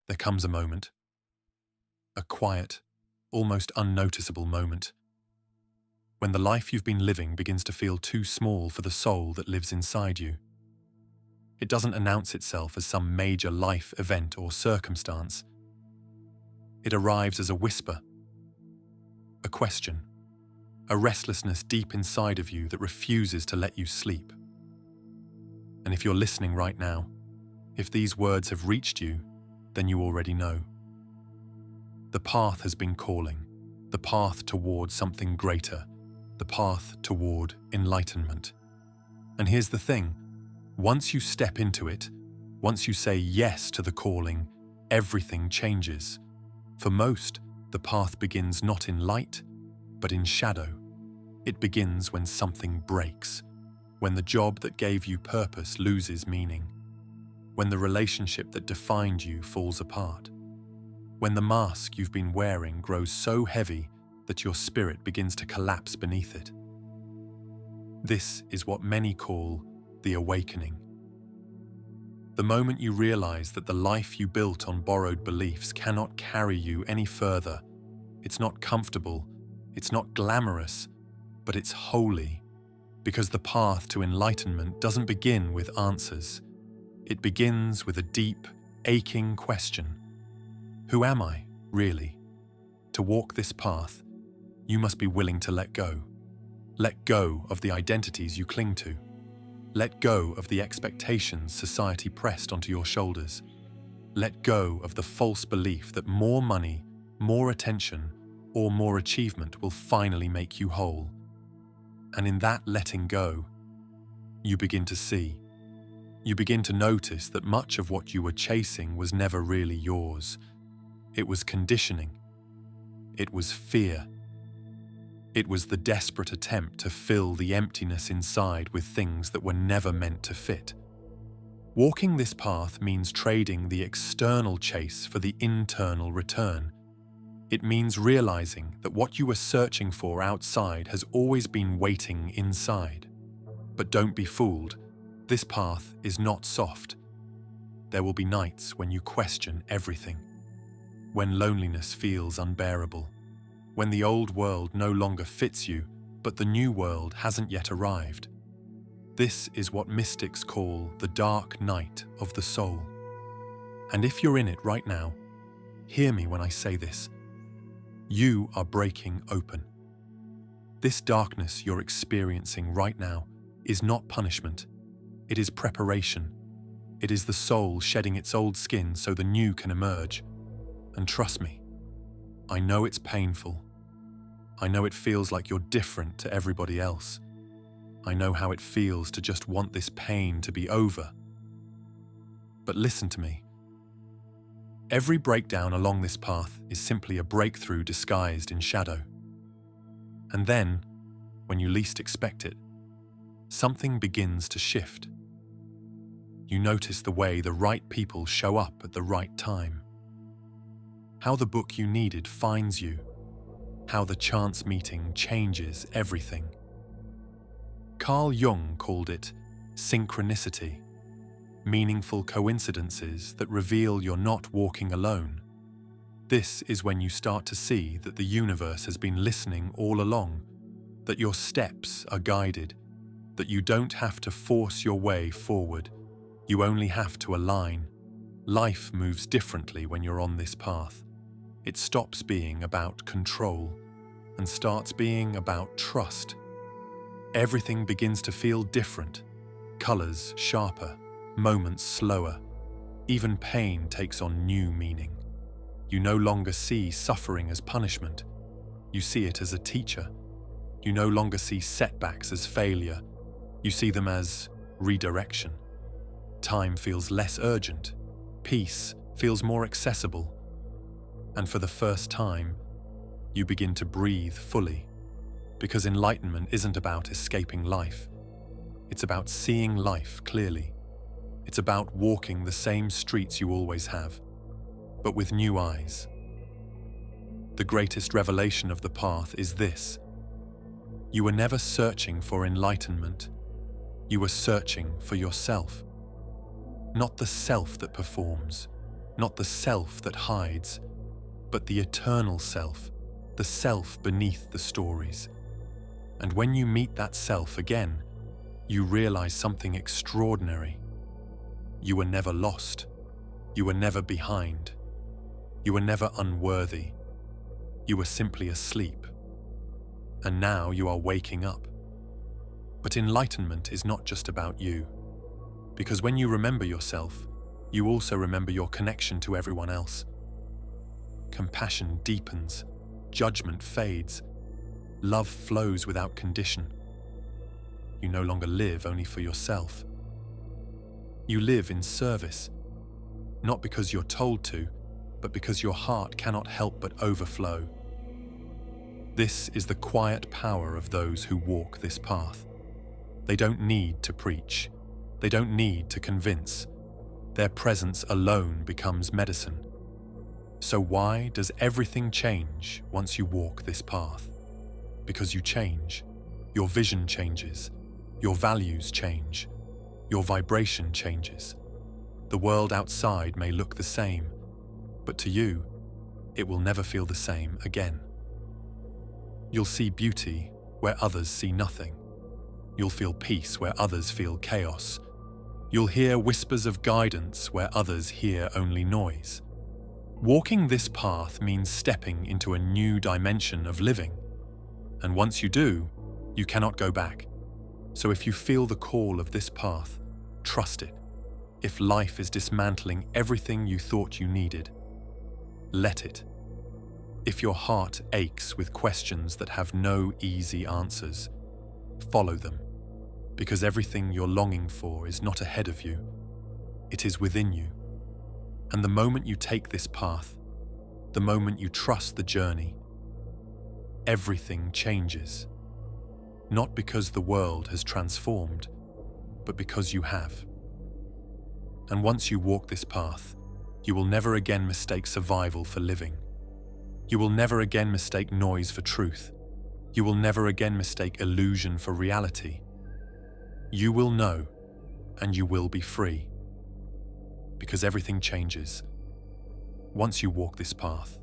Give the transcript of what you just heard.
there comes a moment, a quiet, almost unnoticeable moment, when the life you've been living begins to feel too small for the soul that lives inside you. It doesn't announce itself as some major life event or circumstance. It arrives as a whisper, a question, a restlessness deep inside of you that refuses to let you sleep. And if you're listening right now, if these words have reached you, then you already know. The path has been calling, the path toward something greater, the path toward enlightenment. And here's the thing, once you step into it, once you say yes to the calling, everything changes. For most, the path begins not in light, but in shadow. It begins when something breaks, when the job that gave you purpose loses meaning, when the relationship that defined you falls apart, when the mask you've been wearing grows so heavy that your spirit begins to collapse beneath it. This is what many call the awakening. The moment you realize that the life you built on borrowed beliefs cannot carry you any further. It's not comfortable, it's not glamorous, but it's holy, because the path to enlightenment doesn't begin with answers. It begins with a deep, aching question. Who am I, really? To walk this path, you must be willing to let go. Let go of the identities you cling to. Let go of the expectations society pressed onto your shoulders. Let go of the false belief that more money, more attention, or more achievement will finally make you whole. And in that letting go, you begin to see. You begin to notice that much of what you were chasing was never really yours. It was conditioning. It was fear. It was the desperate attempt to fill the emptiness inside with things that were never meant to fit. Walking this path means trading the external chase for the internal return. It means realizing that what you were searching for outside has always been waiting inside. But don't be fooled. This path is not soft. There will be nights when you question everything, when loneliness feels unbearable, when the old world no longer fits you, but the new world hasn't yet arrived. This is what mystics call the dark night of the soul. And if you're in it right now, hear me when I say this. You are breaking open. This darkness you're experiencing right now is not punishment. It is preparation. It is the soul shedding its old skin so the new can emerge. And trust me, I know it's painful. I know it feels like you're different to everybody else. I know how it feels to just want this pain to be over. But listen to me. Every breakdown along this path is simply a breakthrough disguised in shadow. And then, when you least expect it, something begins to shift. You notice the way the right people show up at the right time. How the book you needed finds you. How the chance meeting changes everything. Carl Jung called it synchronicity, meaningful coincidences that reveal you're not walking alone. This is when you start to see that the universe has been listening all along, that your steps are guided, that you don't have to force your way forward, you only have to align. Life moves differently when you're on this path. It stops being about control and starts being about trust. Everything begins to feel different, colors sharper, moments slower. Even pain takes on new meaning. You no longer see suffering as punishment. You see it as a teacher. You no longer see setbacks as failure. You see them as redirection. Time feels less urgent. Peace feels more accessible. And for the first time, you begin to breathe fully. Because enlightenment isn't about escaping life. It's about seeing life clearly. It's about walking the same streets you always have, but with new eyes. The greatest revelation of the path is this. You were never searching for enlightenment. You were searching for yourself. Not the self that performs, not the self that hides, but the eternal self, the self beneath the stories. And when you meet that self again, you realize something extraordinary. You were never lost. You were never behind. You were never unworthy. You were simply asleep. And now you are waking up. But enlightenment is not just about you. Because when you remember yourself, you also remember your connection to everyone else. Compassion deepens, judgment fades, love flows without condition. You no longer live only for yourself. You live in service, not because you're told to, but because your heart cannot help but overflow. This is the quiet power of those who walk this path. They don't need to preach. They don't need to convince. Their presence alone becomes medicine. So why does everything change once you walk this path? Because you change. Your vision changes. Your values change. Your vibration changes. The world outside may look the same, but to you, it will never feel the same again. You'll see beauty where others see nothing. You'll feel peace where others feel chaos. You'll hear whispers of guidance where others hear only noise. Walking this path means stepping into a new dimension of living. And once you do, you cannot go back. So if you feel the call of this path, trust it. If life is dismantling everything you thought you needed, let it. If your heart aches with questions that have no easy answers, follow them. Because everything you're longing for is not ahead of you, it is within you. And the moment you take this path, the moment you trust the journey, everything changes. Not because the world has transformed, but because you have. And once you walk this path, you will never again mistake survival for living. You will never again mistake noise for truth. You will never again mistake illusion for reality. You will know, and you will be free. Because everything changes once you walk this path.